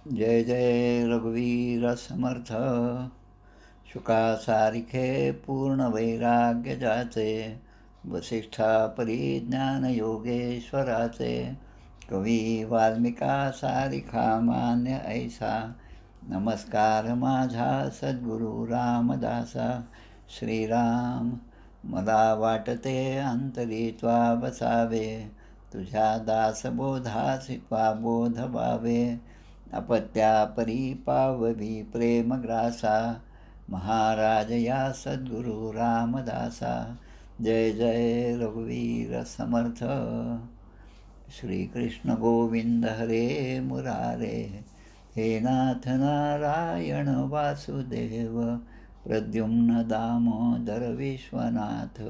जय जय रघुवीर समर्थ. शुका सारिखे पूर्ण वैराग्य जाचे, वसिष्ठा परिज्ञान योगेश्वराचे. कवी वाल्मिका सारिखा मान्य ऐसा, नमस्कार माझा सद्गुरु रामदासा. श्रीराम मला वाटते अंतरी त्वा बसावे, तुझ्या दासबोधासी त्वा बोध व्हावे. अपत्यापरी पाववी प्रेमग्रासा, महाराज या सद्गुरु रामदासा. जय जय रघुवीर समर्थ. श्रीकृष्ण गोविंद हरे मुरारे, हे नाथ नारायण वासुदेव. प्रद्युम्न दामोदर विश्वनाथ,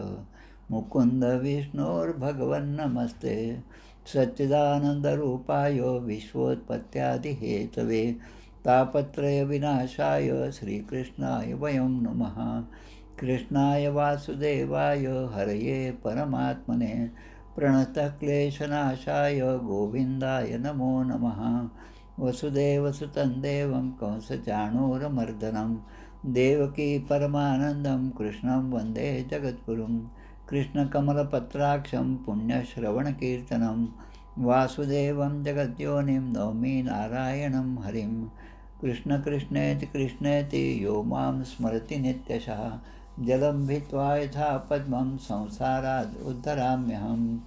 मुकुंद विष्णोर्भगवन् नमस्ते. सच्चिदानन्दरूपाय विश्वोत्पत्त्यादिहेतवे, तापत्रयविनाशाय श्रीकृष्णाय वयं नमः. कृष्णाय वासुदेवाय हरये परमात्मने, प्रणतक्लेशनाशाय गोविन्दाय नमो नमः. वसुदेवसुतं देवं कंसचाणूरमर्दनं, देवकी परमानन्दं कृष्णं वन्दे जगद्गुरुं. कृष्णकमलपत्राक्षं पुण्यश्रवणकीर्तनं, वासुदेवं जगद्योनिं नौमि नारायणं हरिं. कृष्ण कृष्णेति कृष्णेति यो मां स्मरति नित्यशः, जलं भित्त्वा यथा पद्मं संसारात् उद्धराम्यहं.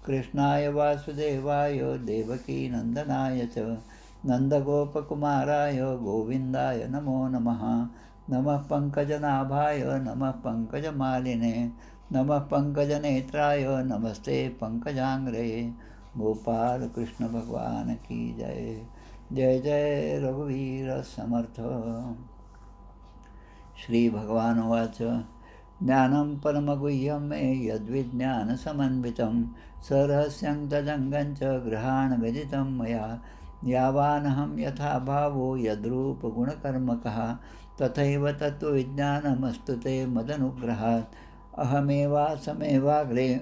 कृष्णाय वासुदेवाय देवकीनन्दनाय च, नन्दगोपकुमाराय गोविन्दाय नमो नमः. नमः पङ्कजनाभाय नमः पङ्कजमालिने, नमः पङ्कजनेत्राय नमस्ते पङ्कजाङ्ग्रे. गोपाल कृष्ण भगवान की जय. जय जय रघुवीर समर्थ. श्री भगवान उवाच. ज्ञानं परमगुह्यं मे यद्विज्ञानसमन्वितं, सरहस्यं तदङ्गं च गृहाणगदितं मया. यावानहं यथा भावो यद्रूपगुणकर्मकः, तथैव तत्त्वविज्ञानमस्तु ते मदनुग्रहात्. अहमेवासमेवाग्रे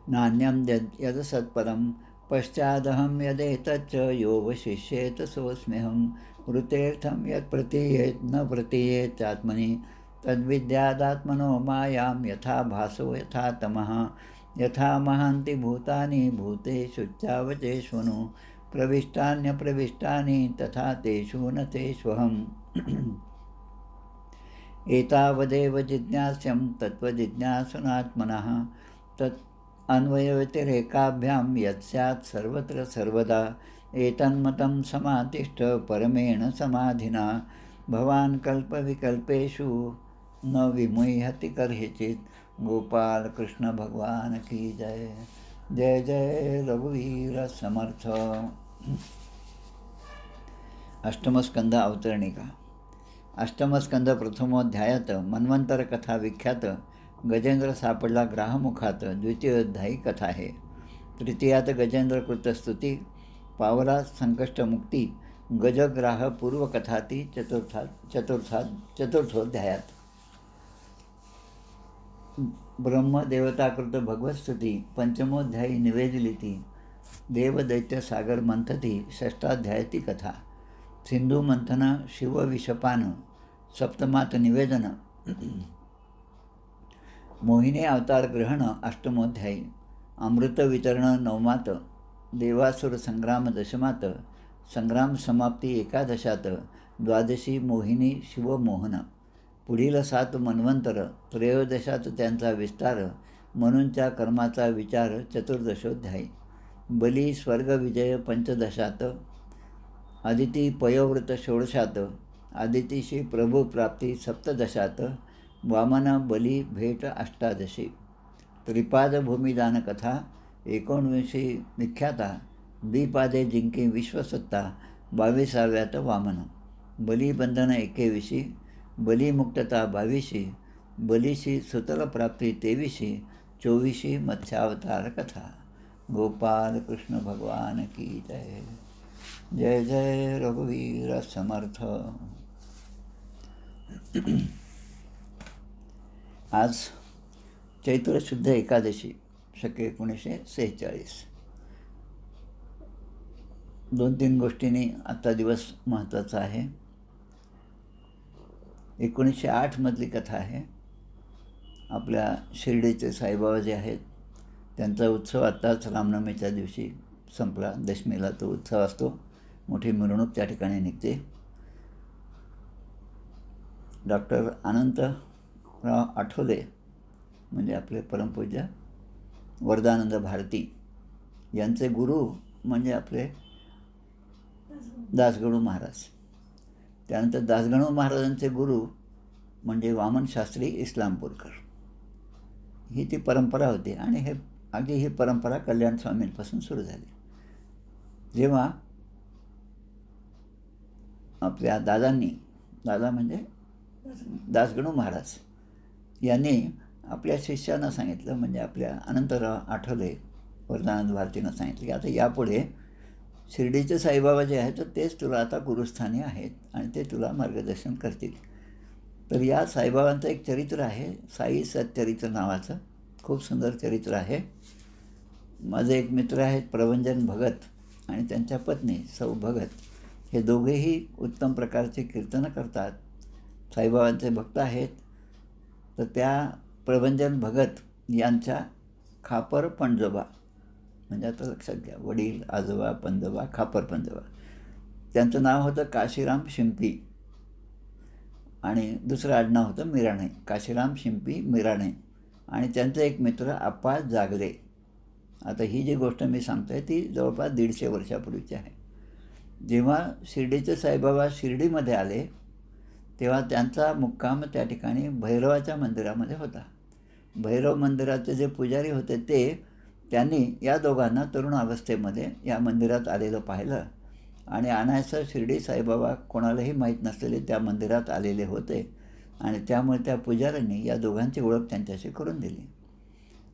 नान्यं यदसत्परं, पश्चादहं यदेतच्च योऽवशिष्येत सोऽस्म्यहं. वृतेर्थं यत् प्रतीयेत् न प्रतीयेत् चात्मनि, तद्विद्यादात्मनो मायां. यथा भासो यथा तमः, यथा महान्ति भूतानि भूतेषु चावचेष्वनु. प्रविष्टान्यप्रविष्टानि तथा तेषु न तेष्वहम्. एतावदेव जिज्ञास्यं तत्त्वजिज्ञासुनात्मनः, तत् अन्वयव्यतिरेकाभ्यां यत् स्यात् सर्वत्र सर्वदा. एतन्मतं समातिष्ठ परमेण समाधिना, भवान् कल्पविकल्पेषु न विमुह्यति कर्हिचित्. गोपाल कृष्ण भगवान की जय. जय जय रघुवीर समर्थ. अष्टमस्कंद अवतरणिका. अष्टमस्कंद प्रथमोध्यायात मन्वंतर कथा विख्यात गजेंद्र सापडला ग्राहमुखात द्वितीय अध्यायी कथा आहे. तृतीयात गजेंद्र कृतस्तुती, पावला संकष्टमुक्ती, गजग्राह पूर्वकथाती चतुर्थोध्यायात ब्रह्मदेवताकृत भगवत्स्तुती, पंचमोध्यायी निवेदिलिती, देवदैत्य सागर मंथती, षष्ठाध्यायाती कथा. सिंधू मंथन शिवविषपान, सप्तमात निवेदन, मोहिनी अवतार ग्रहण अष्टमोध्यायी, अमृत वितरण नवमात, देवासुर संग्राम दशमात, संग्राम समाप्ती एकादशात, द्वादशी मोहिनी शिवमोहन. पुढील 7 मन्वंतर, त्रयोदशात त्यांचा विस्तार, मनूंच्या कर्माचा विचार चतुर्दशोध्यायी. बली स्वर्गविजय पंचदशात, आदिती पयोव्रत षोडशात, आदितीशी प्रभुप्राप्ती सप्तदशात, वामन बली भेट अष्टादशी. त्रिपाद भूमिदान कथा 19 विख्याता, द्विपादे जिंके विश्वसत्ता 22व्यात वामन. बलिबंधन 21, बलिमुक्तता 22, बलीशी सुतलप्राप्ती 23, 24 मत्स्यावतार कथा. गोपाल कृष्ण भगवान की जय. जय जय रघुवीर समर्थ. आज चैत्र शुद्ध एकादशी, शके 1946. 2-3 गोष्टींनी आजचा दिवस महत्त्वाचा आहे. 1908 मधली कथा आहे. आपल्या शिर्डीचे साईबाबा जे आहेत त्यांचा उत्सव आत्ताच रामनवमीच्या दिवशी संपला. दशमीला तो उत्सव असतो. मोठी मिरवणूक त्या ठिकाणी निघते. डॉक्टर अनंतराव आठवले म्हणजे आपले परमपूज्य वरदानंद भारती यांचे गुरु म्हणजे आपले दासगणू महाराज. त्यानंतर दासगणू महाराजांचे गुरु म्हणजे वामन शास्त्री इस्लामपूरकर. ही ती परंपरा होती आणि अगदी ही परंपरा कल्याण स्वामींपासून सुरू झाली. जेव्हा आपल्या दादा म्हणजे दासगणू महाराज यांनी आपल्या शिष्यांना सांगितलं, म्हणजे आपल्या अनंतराव आठवले वरदानंद भारतीनं सांगितलं की आता यापुढे शिर्डीचे साईबाबा जे आहेत तर तेच तुला आता गुरुस्थानी आहेत आणि ते तुला मार्गदर्शन करतील. तर या साईबाबांचं एक चरित्र आहे, साई सच्चरित्र नावाचं. खूप सुंदर चरित्र आहे. माझे एक मित्र आहेत प्रभंजन भगत आणि त्यांच्या पत्नी सौ भगत. हे दोघेही उत्तम प्रकारचे कीर्तनं करतात, साईबाबांचे भक्त आहेत. तर त्या प्रभंजन भगत यांच्या खापर पणजोबा, म्हणजे आता लक्षात घ्या, वडील, आजोबा, पंजोबा, खापर पणजोबा, त्यांचं नाव होतं काशीराम शिंपी आणि दुसरं आडनाव होतं मिराणे. काशीराम शिंपी मिराणे. आणि त्यांचा एक मित्र आप्पा जागले. आता ही जी गोष्ट मी सांगतो आहे ती जवळपास 150 वर्षापूर्वीची आहे. जेव्हा शिर्डीचे साईबाबा शिर्डीमध्ये आले तेव्हा त्यांचा मुक्काम त्या ठिकाणी भैरवाच्या मंदिरामध्ये होता. भैरव मंदिराचे जे पुजारी होते त्यांनी या दोघांना तरुण अवस्थेमध्ये या मंदिरात आलेलं पाहिलं आणि अनायासं शिर्डी साईबाबा कोणालाही माहीत नसलेले त्या मंदिरात आलेले होते आणि त्यामुळे त्या पुजाऱ्यांनी या दोघांची ओळख त्यांच्याशी करून दिली.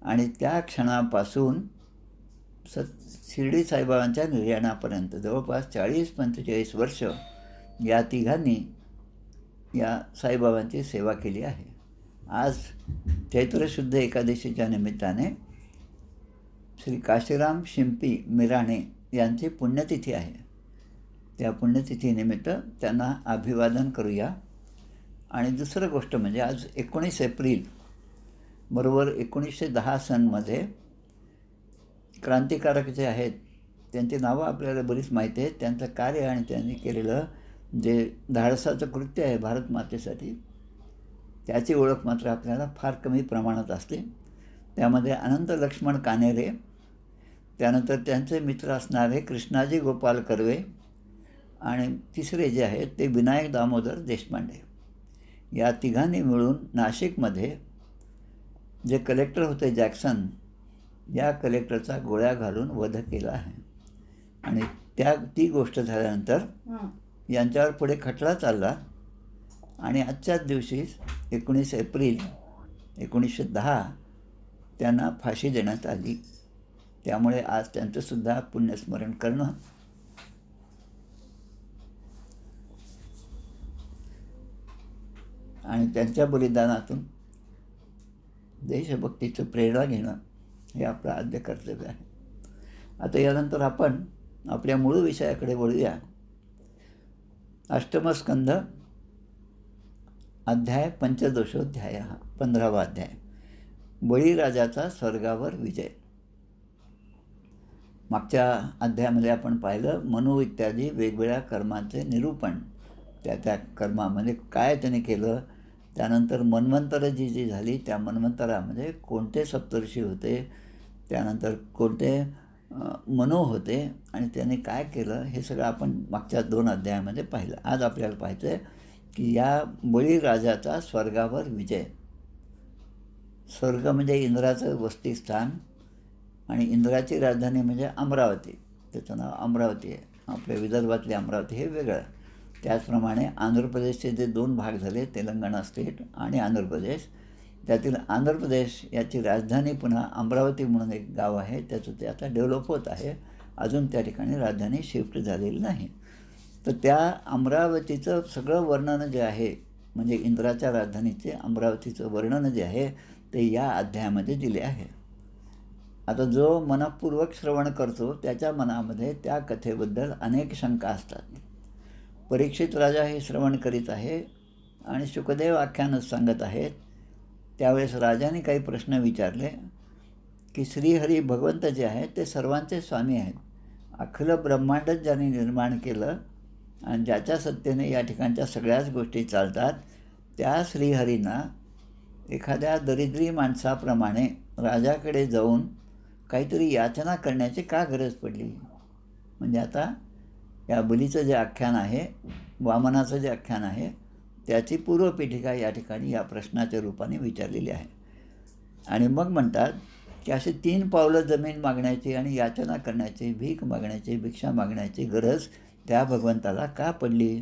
आणि त्या क्षणापासून शिर्डी साईबाबांच्या निर्याणापर्यंत जवळपास 40-45 वर्ष या तिघांनी या साईबाबांची सेवा केली आहे. आज चैत्र शुद्ध एकादशीच्या निमित्ताने श्री काशीराम शिंपी मिराणे यांची पुण्यतिथी आहे. त्या पुण्यतिथीनिमित्त त्यांना अभिवादन करूया. आणि दुसरं गोष्ट म्हणजे आज 19 एप्रिल बरोबर 1910 सनमध्ये क्रांतिकारक जे आहेत त्यांची नावं आपल्याला बरीच माहिती आहेत. त्यांचं कार्य आणि त्यांनी केलेलं जे धाडसाचं कृत्य आहे भारत मातेसाठी त्याची ओळख मात्र आपल्याला फार कमी प्रमाणात असते. त्यामध्ये अनंत लक्ष्मण कानेरे, त्यानंतर त्यांचे मित्र असणारे कृष्णाजी गोपाल कर्वे आणि तिसरे जे आहेत ते विनायक दामोदर देशपांडे. या तिघांनी मिळून नाशिकमध्ये जे कलेक्टर होते जॅक्सन, या कलेक्टरचा गोळ्या घालून वध केला आहे. आणि ती गोष्ट झाल्यानंतर यांच्यावर पुढे खटला चालला आणि आजच्याच दिवशी 19 एप्रिल 1910 त्यांना फाशी देण्यात आली. त्यामुळे आज त्यांचंसुद्धा पुण्यस्मरण करणं आणि त्यांच्या बलिदानातून देशभक्तीचं प्रेरणा घेणं हे आपलं आद्य कर्तव्य आहे. आता यानंतर आपण आपल्या मूळ विषयाकडे वळूया. अष्टमस्कंध अध्याय पंचदशोध्याय, 15वा अध्याय, बळीराजाचा स्वर्गावर विजय. मागच्या अध्यायामध्ये आपण पाहिलं मनु इत्यादी वेगवेगळ्या कर्मांचे निरूपण, त्या कर्मामध्ये काय त्याने केलं. त्यानंतर मन्वंतरं जी झाली त्या मन्वंतरामध्ये कोणते सप्तर्षी होते, त्यानंतर कोणते मनु होते आणि त्याने काय केलं हे सगळं आपण मागच्या 2 अध्यायामध्ये पाहिलं. आज आपल्याला पाहायचं आहे की या बळीराजाचा स्वर्गावर विजय. स्वर्ग म्हणजे इंद्राचं वसतिस्थान आणि इंद्राची राजधानी म्हणजे अमरावती. त्याचं नाव अमरावती आहे. आपल्या विदर्भातली अमरावती हे वेगळं. त्याचप्रमाणे आंध्र प्रदेशचे जे 2 भाग झाले, तेलंगणा स्टेट आणि आंध्र प्रदेश, त्यातील आंध्र प्रदेश याची राजधानी पुन्हा अमरावती म्हणून एक गाव आहे, त्याचं ते आता डेव्हलप होत आहे. अजून त्या ठिकाणी राजधानी शिफ्ट झालेली नाही. तर त्या अमरावतीचं सगळं वर्णन जे आहे म्हणजे इंद्राच्या राजधानीचे अमरावतीचं वर्णन जे आहे ते या अध्यायामध्ये दिले आहे. आता जो मनःपूर्वक श्रवण करतो त्याच्या मनामध्ये त्या कथेबद्दल अनेक शंका असतात. परीक्षित राजा हे श्रवण करीत आहे आणि शुकदेव आख्यानच सांगत आहेत. त्यावेळेस राजाने काही प्रश्न विचारले की श्रीहरी भगवंत जे आहेत ते सर्वांचे स्वामी आहेत. अखिल ब्रह्मांडच ज्यांनी निर्माण केलं आणि ज्याच्या सत्तेने या ठिकाणच्या सगळ्याच गोष्टी चालतात, त्या श्रीहरींना एखाद्या दरिद्री माणसाप्रमाणे राजाकडे जाऊन काहीतरी याचना करण्याची का गरज पडली? म्हणजे आता या बलीचं जे आख्यान आहे, वामनाचं जे आख्यान आहे, त्याची पूर्वपीठिका या ठिकाणी या प्रश्नाच्या रूपाने विचारलेली आहे. आणि मग म्हणतात की अशी 3 पावलं जमीन मागण्याची आणि याचना करण्याची, भीक मागण्याची, भिक्षा मागण्याची गरज त्या भगवंताला का पडली?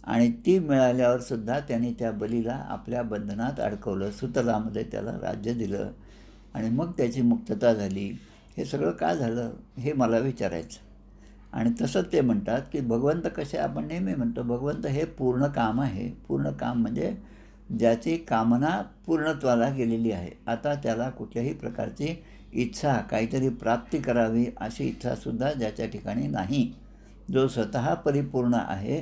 आणि ती मिळाल्यावर सुद्धा त्यांनी त्या बलीला आपल्या बंधनात अडकवलं, सुतलामध्ये त्याला राज्य दिलं आणि मग त्याची मुक्तता झाली. हे सगळं का झालं हे मला विचारायचं. आणि तसंच ते म्हणतात की भगवंत कसे, आपण नेहमी म्हणतो भगवंत हे पूर्ण काम आहे. पूर्ण काम म्हणजे ज्याची कामना पूर्णत्वाला गेलेली आहे. आता त्याला कुठल्याही प्रकारची इच्छा, काहीतरी प्राप्ती करावी अशी इच्छासुद्धा ज्याच्या ठिकाणी नाही. जो स्वतः परिपूर्ण आहे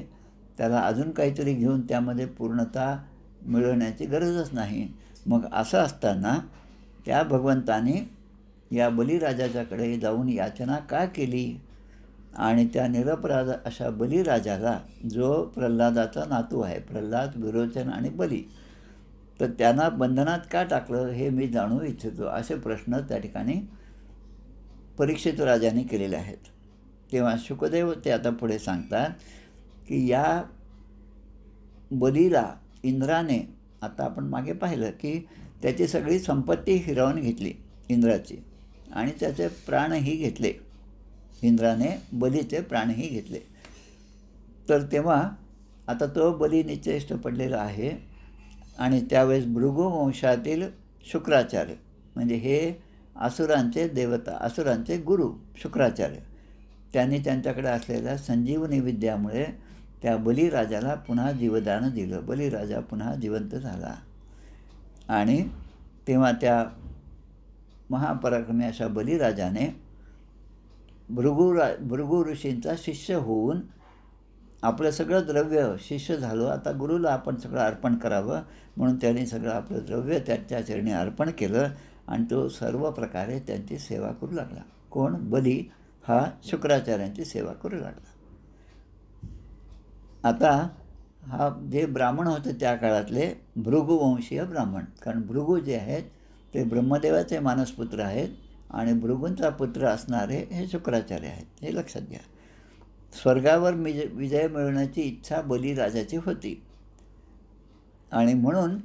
त्याला अजून काहीतरी घेऊन त्यामध्ये पूर्णता मिळवण्याची गरजच नाही. मग असं असताना त्या भगवंताने या बलिराजाच्याकडे जाऊन याचना का केली? आणि त्या निरपराध अशा बलिराजाला, जो प्रल्हादाचा नातू आहे, प्रल्हाद, विरोचन आणि बली, तर त्यांना बंधनात का टाकलं हे मी जाणू इच्छितो, असे प्रश्न त्या ठिकाणी परीक्षित राजाने केलेले आहेत. तेव्हा शुकदेव ते आता पुढे सांगतात की या बलीला इंद्राने, आता आपण मागे पाहिलं की त्याची सगळी संपत्ती हिरावून घेतली इंद्राची आणि त्याचे प्राणही घेतले. इंद्राने बलीचे प्राणही घेतले. तर तेव्हा आता तो बली निश्चेष्ट पडलेला आहे आणि त्यावेळेस भृगु वंशातील शुक्राचार्य, म्हणजे हे असुरांचे देवता, असुरांचे गुरु शुक्राचार्य, त्यांनी त्यांच्याकडे असलेल्या संजीवनी विद्यामुळे त्या बलिराजाला पुन्हा जीवदान दिलं. बलिराजा पुन्हा जिवंत झाला. आणि तेव्हा त्या महापराक्रमी अशा बलिराजाने भृगु ऋषींचा शिष्य होऊन आपलं सगळं द्रव्य, शिष्य झालो आता गुरुला आपण सगळं अर्पण करावं म्हणून त्यांनी सगळं आपलं द्रव्य त्याच्या चरणी अर्पण केलं आणि तो सर्व प्रकारे त्यांची सेवा करू लागला. कोण? बली हा शुक्राचार्यांची सेवा करू लागला. आता हा जे ब्राह्मण होते त्या काळातले भृगुवंशीय ब्राह्मण, कारण भृगु जे आहेत ते ब्रह्मदेवाचे मानसपुत्र आहेत आणि भृगूंचा पुत्र असणारे हे शुक्राचार्य आहेत, हे लक्षात घ्या. स्वर्गावर विजय मिळवण्याची इच्छा बलिराजाची होती आणि म्हणून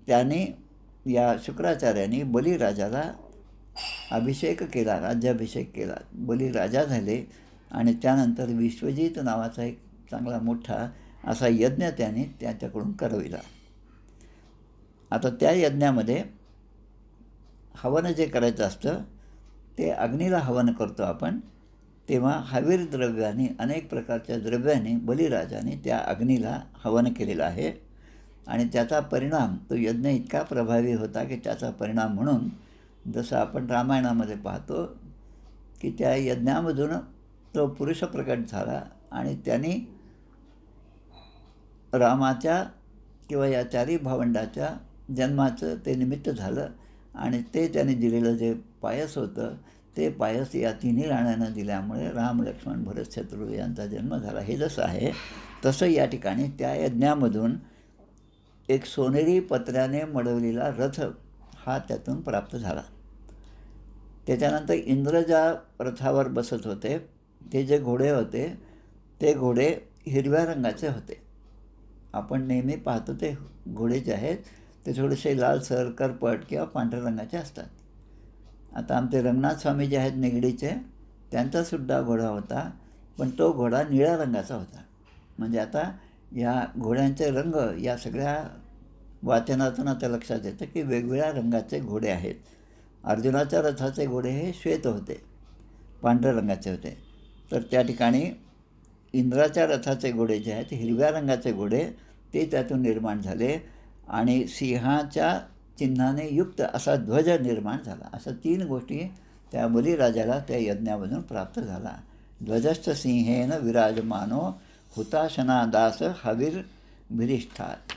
त्याने, या शुक्राचार्याने बलिराजाला अभिषेक केला, राज्याभिषेक केला. बलिराजा झाले आणि त्यानंतर विश्वजित नावाचा एक चांगला मोठा असा यज्ञ त्याने त्यांच्याकडून करविला. आता त्या यज्ञामध्ये हवन जे करायचं असतं ते अग्नीला हवन करतो आपण. तेव्हा हवीर द्रव्याने, अनेक प्रकारच्या द्रव्याने बलिराजाने त्या अग्नीला हवन केलेलं आहे आणि त्याचा परिणाम, तो यज्ञ इतका प्रभावी होता की त्याचा परिणाम म्हणून जसं आपण रामायणामध्ये पाहतो की त्या यज्ञामधून तो पुरुष प्रकट झाला आणि त्यांनी रामाच्या किंवा या चारी भावंडाच्या जन्माचं ते निमित्त झालं आणि ते त्याने दिलेलं जे पायस होतं ते पायस या तिन्ही राण्यांना दिल्यामुळे राम, लक्ष्मण, भरत, शत्रू यांचा जन्म झाला. हे जसं आहे तसं या ठिकाणी त्या यज्ञामधून एक सोनेरी पत्र्याने मडवलेला रथ हा त्यातून प्राप्त झाला. त्याच्यानंतर इंद्र ज्या रथावर बसत होते ते जे घोडे होते ते घोडे हिरव्या रंगाचे होते. आपण नेहमी पाहतो ते घोडे जे आहेत ते थोडेसे लालसर, करपट किंवा पांढऱ्या रंगाचे असतात. आता आमचे रंगनाथ स्वामी जे आहेत निगडीचे, त्यांचासुद्धा घोडा होता, पण तो घोडा निळ्या रंगाचा होता. म्हणजे आता या घोड्यांचे रंग या सगळ्या वाचनातून आता लक्षात येतं की वेगवेगळ्या रंगाचे घोडे आहेत. अर्जुनाच्या रथाचे घोडे हे श्वेत होते, पांढऱ्या रंगाचे होते. तर त्या ठिकाणी इंद्राच्या रथाचे घोडे जे आहेत हिरव्या रंगाचे घोडे ते त्यातून निर्माण झाले आणि सिंहाच्या चिन्हाने युक्त असा ध्वज निर्माण झाला. अशा 3 गोष्टी त्या बलिराजाला त्या यज्ञामधून प्राप्त झाला. ध्वजस्थ सिंहेन विराजमानो हुताशना दास हवीर्भिरिष्ठात.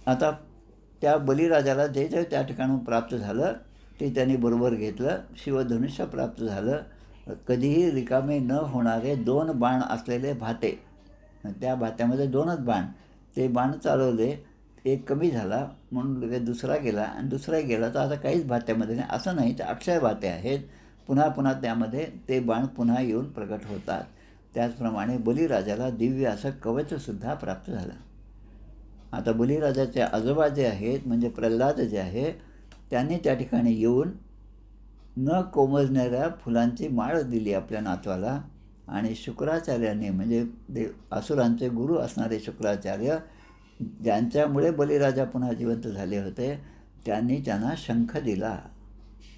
आता त्या बलिराजाला जे जे त्या ठिकाणून प्राप्त झालं ते त्यांनी बरोबर घेतलं. शिवधनुष्य प्राप्त झालं. कधीही रिकामे न होणारे 2 बाण असलेले भाते, त्या भात्यामध्ये 2च बाण, ते बाण चालवले. एक कमी झाला म्हणून लगेच दुसरा गेला आणि दुसराही गेला, तर आता काहीच भात्यामध्ये नाही असं नाही, ते अक्षय भाते आहेत. पुन्हा पुन्हा त्यामध्ये ते बाण पुन्हा येऊन प्रगट होतात. त्याचप्रमाणे बलिराजाला दिव्य असं कवचसुद्धा प्राप्त झालं. आता बलिराजाचे आजोबा जे आहेत म्हणजे प्रल्हाद जे आहे, त्यांनी त्या ठिकाणी येऊन न कोमजणाऱ्या फुलांची माळ दिली आपल्या नातवाला. आणि शुक्राचार्यांनी म्हणजे असुरांचे गुरु असणारे शुक्राचार्य, ज्यांच्यामुळे बलिराजा पुन्हा जिवंत झाले होते, त्यांनी त्यांना शंख दिला.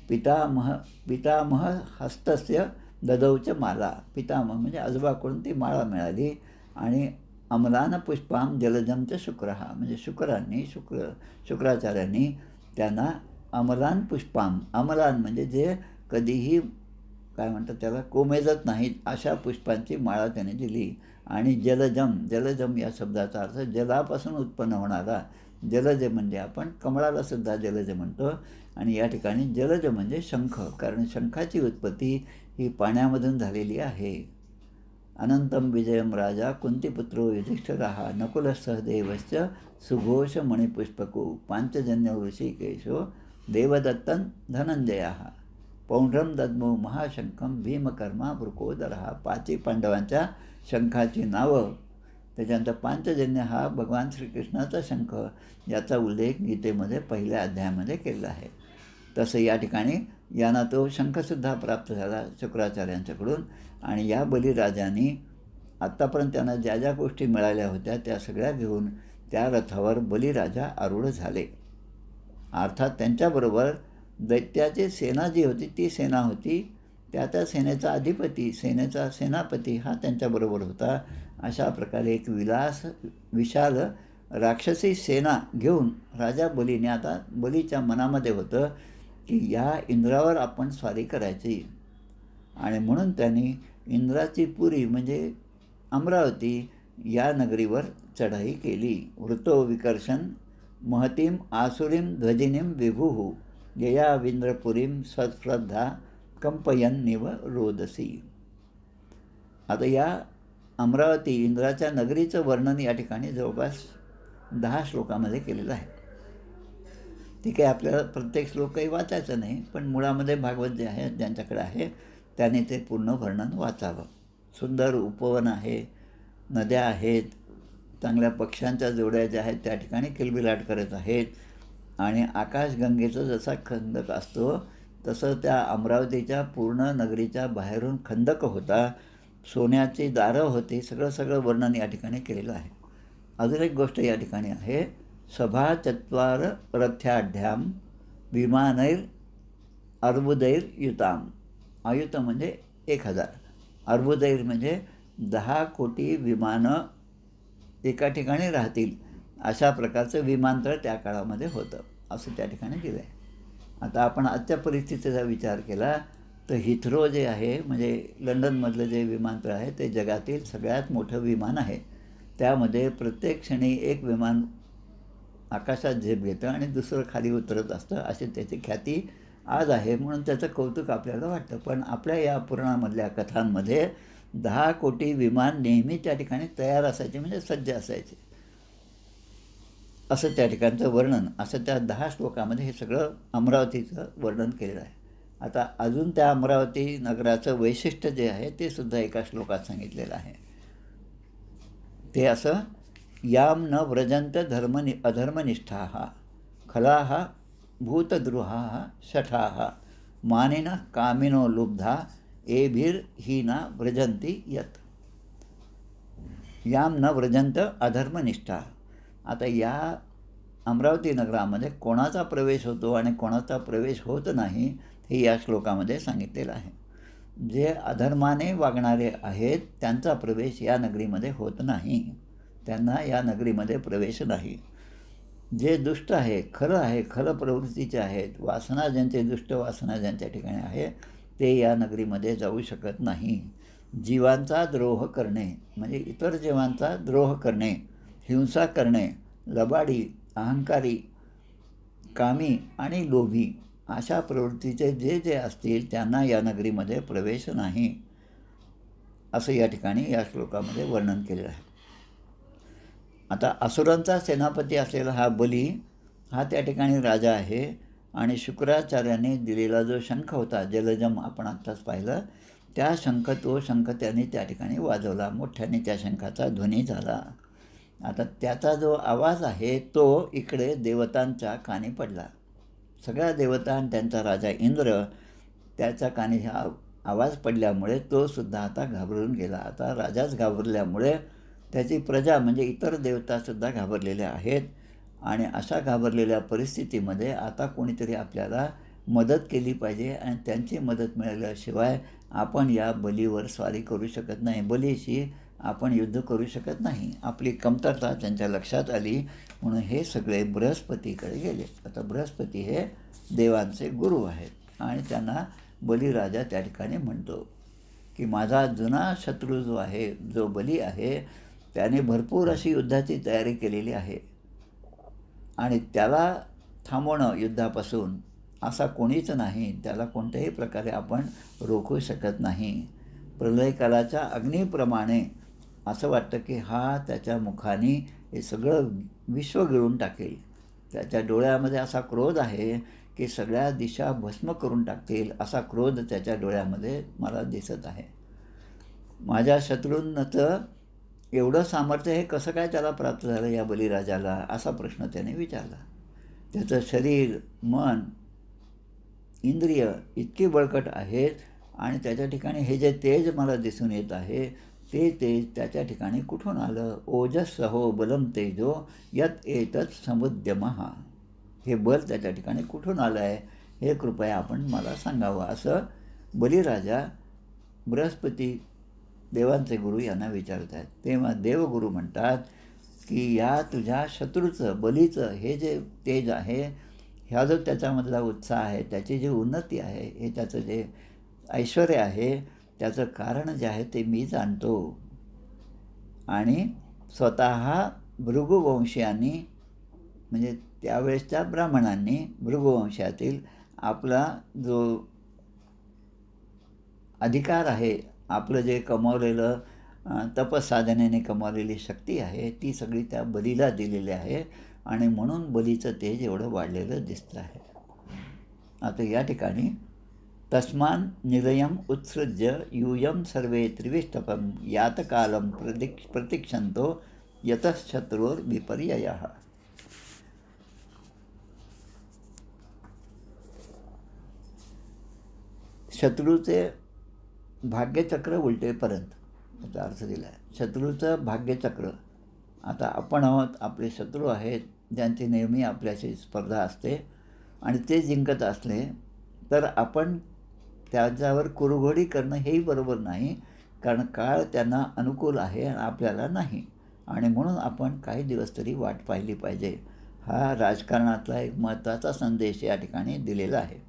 पितामह हस्तस्य ददौच माला. पितामह म्हणजे आजोबाकडून ती माळा मिळाली. आणि अमलान पुष्पाम जलजमच शुक्रहा म्हणजे शुक्राचार्यांनी त्यांना अमलान पुष्पाम, अमलान म्हणजे जे कधीही काय म्हणतात त्याला कोमेजत नाहीत अशा पुष्पांची माळा त्याने दिली. आणि जलजम या शब्दाचा अर्थ जलापासून उत्पन्न होणारा. जलज म्हणजे आपण कमळालासुद्धा जलज म्हणतो. आणि या ठिकाणी जलज म्हणजे शंख, कारण शंखाची उत्पत्ती ही पाण्यामधून झालेली आहे. अनंतम विजयम राजा कुंतीपुत्रो युधिष्ठिरः नकुलसहदेवश्च सुघोष मणिपुष्पको पांचजन्य ऋषिकेशो देवदत्तं धनंजयः पौंड्रम दद्मो महाशंखम भीमकर्मा वृकोदरः. 5 पांडवांच्या शंखाची नावं. त्याच्यानंतर पांचजन्य हा भगवान श्रीकृष्णाचा शंख, याचा उल्लेख गीतेमध्ये पहिल्या अध्यायामध्ये केलेला आहे. तसं या ठिकाणी यांना तो शंखसुद्धा प्राप्त झाला शुक्राचार्यांच्याकडून. आणि या बलिराजांनी आत्तापर्यंत त्यांना ज्या ज्या गोष्टी मिळाल्या होत्या त्या सगळ्या घेऊन त्या रथावर बलिराजा आरूढ झाले. अर्थात त्यांच्याबरोबर दैत्याची सेना जी होती ती सेना होती. त्या सेनेचा अधिपती, सेनेचा सेनापती हा त्यांच्याबरोबर होता. अशा प्रकारे एक विशाल राक्षसी सेना घेऊन राजा बलीने, आता बलीच्या मनामध्ये होतं की या इंद्रावर आपण स्वारी करायची. आणि म्हणून त्यांनी इंद्राची पुरी म्हणजे अमरावती या नगरीवर चढाई केली. वृतो विकर्षण महतीम आसुरीम ध्वजिनीम विभुः यया विंद्रपुरीम सश्रद्धा कंपयन निव रोदसी. आता या अमरावती इंद्राच्या नगरीचं वर्णन या ठिकाणी जवळपास 10 श्लोकामध्ये केलेलं आहे. ते काही आपल्याला प्रत्येक श्लोक काही वाचायचं नाही, पण मुळामध्ये भागवत जे आहे ज्यांच्याकडे आहे त्याने ते पूर्ण वर्णन वाचावं. सुंदर उपवन आहे, नद्या आहेत, चांगल्या पक्ष्यांच्या जोड्या ज्या आहेत त्या ठिकाणी किलबिलाट करत आहेत. आणि आकाशगंगेचा जसा खंदक असतो तसं त्या अमरावतीच्या पूर्ण नगरीच्या बाहेरून खंदक होता, सोन्याची दारं होती. सगळं वर्णन या ठिकाणी केलेलं आहे. अजून एक गोष्ट या ठिकाणी आहे. सभा चत्वार रथ्याढ्याम विमानैर अर्बुदैर युताम. आयुत म्हणजे 1000, अर्बुदैर म्हणजे 10 कोटी विमानं एका ठिकाणी राहतील अशा प्रकारचं विमानतळ त्या काळामध्ये होतं असं त्या ठिकाणी दिलं आहे. आता आपण आजच्या परिस्थितीचा विचार केला तर हिथ्रो जे आहे म्हणजे लंडनमधलं जे विमानतळ आहे ते जगातील सगळ्यात मोठं विमान आहे. त्यामध्ये प्रत्येक क्षणी एक विमान आकाशात झेप घेतं आणि दुसरं खाली उतरत असतं, अशी त्याची ख्याती आज आहे. म्हणून त्याचं कौतुक आपल्याला वाटतं. पण आपल्या या पुराणामधल्या कथांमध्ये 10 कोटी विमान नेहमी त्या ठिकाणी तयार असायचे, म्हणजे सज्ज असायचे, असं त्या ठिकाणचं वर्णन. असं त्या 10 श्लोकामध्ये हे सगळं अमरावतीचं वर्णन केलेलं आहे. आता अजून त्या अमरावती नगराचं वैशिष्ट्य जे आहे ते सुद्धा एका श्लोकात सांगितलेलं आहे. ते असं, याम न व्रजंत अधर्मनिष्ठाः खलाः भूतद्रुहाः शठाः मानिनः कामिनो लुब्धा एभिर्हीना व्रजंती यत्. याम न व्रजंत अधर्मनिष्ठा. आता या अमरावती नगरामध्ये कोणाचा प्रवेश होतो आणि कोणाचा प्रवेश होत नाही हे या श्लोकामध्ये सांगितलेलं आहे. जे अधर्माने वागणारे आहेत त्यांचा प्रवेश या नगरीमध्ये होत नाही, त्यांना या नगरीमध्ये प्रवेश नाही. जे दुष्ट आहे, खरं प्रवृत्तीचे आहेत, वासना ज्यांचे दुष्ट वासना ज्यांच्या ठिकाणी आहे, ते या नगरीमध्ये जाऊ शकत नाही. जीवांचा द्रोह करणे म्हणजे इतर जीवांचा द्रोह करणे, हिंसा करणे, लबाडी, अहंकारी, कामी आणि लोभी अशा प्रवृत्तीचे जे जे असतील त्यांना या नगरीमध्ये प्रवेश नाही, असं या ठिकाणी या श्लोकामध्ये वर्णन केलेलं आहे. आता असुरांचा सेनापती असलेला हा बली हा त्या ठिकाणी राजा आहे आणि शुक्राचार्याने दिलेला जो शंख होता, जलजम आपण आत्ताच पाहिलं, तो शंख त्याने त्या ठिकाणी वाजवला. मोठ्याने त्या शंखाचा ध्वनी झाला. आता त्याचा जो आवाज आहे तो इकडे देवतांच्या कानी पडला. सगळ्या देवता आणि त्यांचा राजा इंद्र त्याच्या कानी हा आवाज पडल्यामुळे तो सुद्धा आता घाबरून गेला. आता राजाच घाबरल्यामुळे त्याची प्रजा म्हणजे इतर देवतासुद्धा घाबरलेल्या आहेत. आणि अशा घाबरलेल्या परिस्थितीमध्ये आता कोणीतरी आपल्याला मदत केली पाहिजे आणि त्यांची मदत मिळाल्याशिवाय आपण या बलीवर स्वारी करू शकत नाही, बलीशी आपण युद्ध करू शकत नाही. आपली कमतरता त्यांच्या लक्षात आली म्हणून हे सगळे बृहस्पतीकडे गेले. आता बृहस्पती हे देवांचे गुरु आहेत आणि त्यांना बलीराजा त्या ठिकाणी म्हणतो की माझा जुना शत्रू जो आहे, जो बली आहे, त्याने भरपूर अशी युद्धाची तयारी केलेली आहे आणि त्याला थांबवणं युद्धापासून असा कोणीच नाही. त्याला कोणत्याही प्रकारे आपण रोखू शकत नाही. प्रलयकालाच्या अग्नीप्रमाणे असं वाटतं की हा त्याच्या मुखाने हे सगळं विश्व गिळून टाकेल. त्याच्या डोळ्यामध्ये असा क्रोध आहे की सगळ्या दिशा भस्म करून टाकतील, असा क्रोध त्याच्या डोळ्यामध्ये मला दिसत आहे. माझ्या शत्रूंचं एवढं सामर्थ्य हे कसं काय त्याला प्राप्त झालं या बलिराजाला, असा प्रश्न त्याने विचारला. त्याचं शरीर, मन, इंद्रिय इतकी बळकट आहेत आणि त्याच्या ठिकाणी हे जे तेज मला दिसून येत आहे ते तेज त्याच्या ठिकाणी कुठून आलं? ओजस्सहो बलम तेजो यत एतत् समुद्यमः. हे बल त्याच्या ठिकाणी कुठून आलं आहे हे कृपया आपण मला सांगावं, असं बलिराजा बृहस्पती देवांचे गुरु यांना विचारत आहेत. तेव्हा देवगुरु म्हणतात की या तुझ्या शत्रूचं, बलीचं हे जे तेज आहे, ह्या जो त्याच्यामधला उत्साह आहे, त्याची जी उन्नती आहे, हे त्याचं जे ऐश्वर आहे, त्याचं कारण जे आहे ते मी जाणतो. आणि स्वतः भृगुवंशीयांनी म्हणजे त्यावेळेसच्या ब्राह्मणांनी भृगुवंशातील आपला जो अधिकार आहे, आपलं जे कमावलेलं तपसाधनेने कमावलेली शक्ती आहे, ती सगळी त्या बलीला दिलेली आहे आणि म्हणून बलीचं तेज एवढं वाढलेलं दिसतं आहे. आता या ठिकाणी तस्मान निलयम उत्सृज्य यूयम सर्वे त्रिविष्टपम यातकालम प्रतीक्षंतो यतशत्रोर विपर्ययः. शत्रूचे भाग्यचक्र उलटेपर्यंत याचा अर्थ दिला आहे. शत्रूचं भाग्यचक्र. आता आपण आहोत, आपले शत्रू आहेत ज्यांची नेहमी आपल्याशी स्पर्धा असते आणि ते जिंकत असले तर आपण त्याच्यावर कुरघोडी करणं हेही बरोबर नाही, कारण काळ त्यांना अनुकूल आहे आणि आपल्याला नाही. आणि म्हणून आपण काही दिवस तरी वाट पाहिली पाहिजे. हा राजकारणातला एक महत्त्वाचा संदेश या ठिकाणी दिलेला आहे.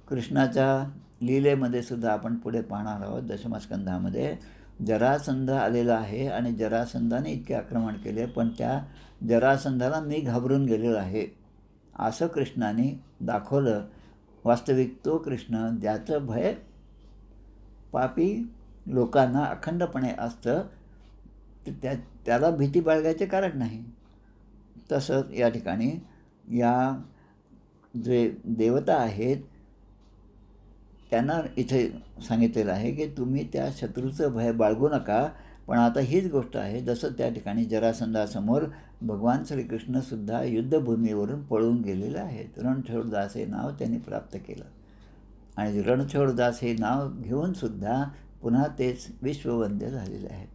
कृष्णाच्या लीलेमध्ये सुद्धा आपण पुढे पाहणार आहोत. दशमस्कंधामध्ये जरासंध आलेला आहे आणि जरासंधाने इतके आक्रमण केले, पण त्या जरासंधाला मी घाबरून गेलेलो आहे असं कृष्णाने दाखवलं. वास्तविक तो कृष्ण ज्याचं भय पापी लोकांना अखंडपणे असतं, त्याला भीती बाळगायचे कारण नाही. तसंच या ठिकाणी या जे देवता आहेत त्यांना इथे सांगितलेलं आहे की तुम्ही त्या शत्रूचं भय बाळगू नका. पण आता हीच गोष्ट आहे, जसं त्या ठिकाणी जरासंधासमोर भगवान श्रीकृष्णसुद्धा युद्धभूमीवरून पळून गेलेले आहेत. रणछोडदास हे नाव त्यांनी प्राप्त केलं आणि रणछोडदास हे नाव घेऊनसुद्धा पुन्हा तेच विश्ववंद्य झालेले आहेत.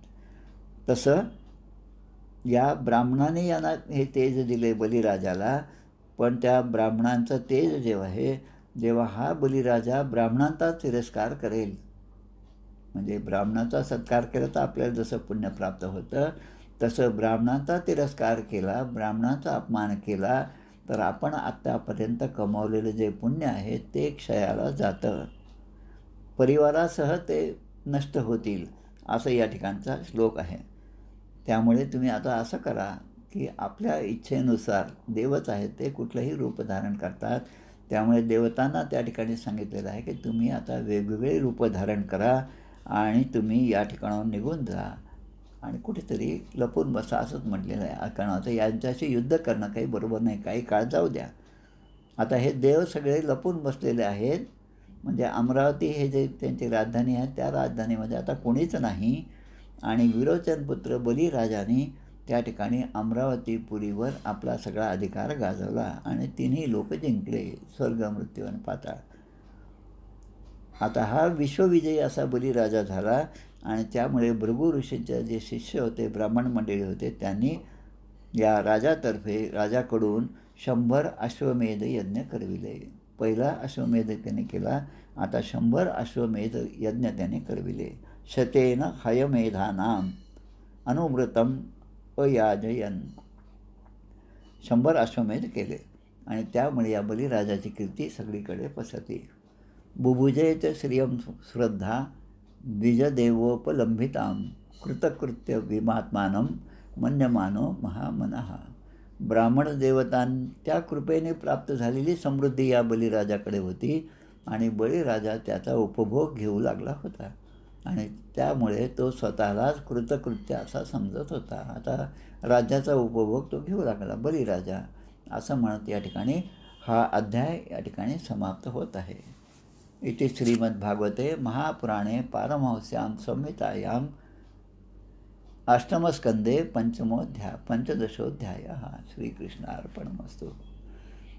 तसं या ब्राह्मणाने यांना हे तेज दिले बलिराजाला, पण त्या ब्राह्मणांचं तेज जेव्हा आहे, जेव्हा हा बलिराजा ब्राह्मणांचा तिरस्कार करेल, म्हणजे ब्राह्मणाचा सत्कार केला तर आपल्याला जसं पुण्य प्राप्त होतं, तसं ब्राह्मणाचा तिरस्कार केला, ब्राह्मणाचा अपमान केला, तर आपण आत्तापर्यंत कमावलेलं जे पुण्य आहे ते क्षयाला जातं, परिवारासह ते नष्ट होतील, असं या ठिकाणचा श्लोक आहे. त्यामुळे तुम्ही आता असं करा की आपल्या इच्छेनुसार देवच आहेत ते कुठलंही रूप धारण करतात. त्यामुळे देवतांना त्या ठिकाणी सांगितलेलं आहे की तुम्ही आता वेगवेगळे रूप धारण करा आणि तुम्ही या ठिकाणाहून निघून जा आणि कुठेतरी लपून बसा, असंच म्हटलेलं आहे. कारण आता यांच्याशी युद्ध करणं काही बरोबर नाही, काही काळ जाऊ द्या. आता हे देव सगळे लपून बसलेले आहेत. म्हणजे अमरावती हे जे त्यांची राजधानी आहे त्या राजधानीमध्ये आता कोणीच नाही आणि विरोचनपुत्र बलिराजाने त्या ठिकाणी अमरावतीपुरीवर आपला सगळा अधिकार गाजवला आणि तिन्ही लोक जिंकले, स्वर्ग, मृत्यू आणि पाताळ. आता हा विश्वविजयी असा बलिराजा झाला आणि त्यामुळे भृगु ऋषींचे जे शिष्य होते, ब्राह्मण मंडळी होते, त्यांनी या राजातर्फे राजाकडून 100 अश्वमेध यज्ञ करविले. पहिला अश्वमेध त्याने केला, आता 100 अश्वमेध यज्ञ त्याने करविले. शतेन हयमेधानाम अनुव्रतम अयाजयन. 100 अश्वमेध केले आणि त्यामुळे या बलिराजाची कीर्ती सगळीकडे पसरली. बुभुजेत श्रियं श्रद्धा द्विजदेवोपलंबितां कृतकृत्य विमात्मानं मन्यमानो महामनः. ब्राह्मण देवतांच्या कृपेने प्राप्त झालेली समृद्धी या बलिराजाकडे होती आणि बलिराजा त्याचा उपभोग घेऊ लागला होता आणि त्यामुळे तो स्वतःलाच कृतकृत्य असा समजत होता. आता राज्याचा उपभोग तो घेऊ लागला बलिराजा, असं म्हणत या ठिकाणी हा अध्याय या ठिकाणी समाप्त होत आहे. इति श्रीमद्भागवते महापुराणे पारमहंस्यां संहितायां अष्टमस्कंदे पंचदशोध्याय. श्रीकृष्णार्पणमस्तु.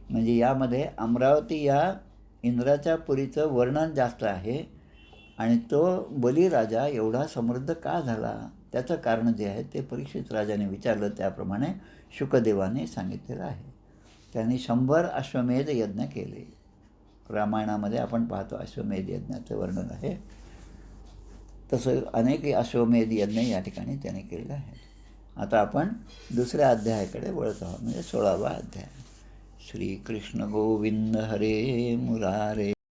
म्हणजे यामध्ये अमरावती या इंद्राच्या पुरीचं वर्णन जास्त आहे आणि तो बलिराजा एवढा समृद्ध का झाला त्याचं कारण जे आहे ते परीक्षित राजाने विचारलं, त्याप्रमाणे शुकदेवाने सांगितलेलं आहे. त्यांनी 100 अश्वमेध यज्ञ केले. रामायणामध्ये आपण पाहतो अश्वमेध यज्ञाचं वर्णन आहे, तसं अनेक अश्वमेध यज्ञ या ठिकाणी त्याने केलेलं आहे. आता आपण दुसऱ्या अध्यायाकडे वळत आहोत, म्हणजे 16वा अध्याय. श्रीकृष्ण गोविंद हरे मुरारे.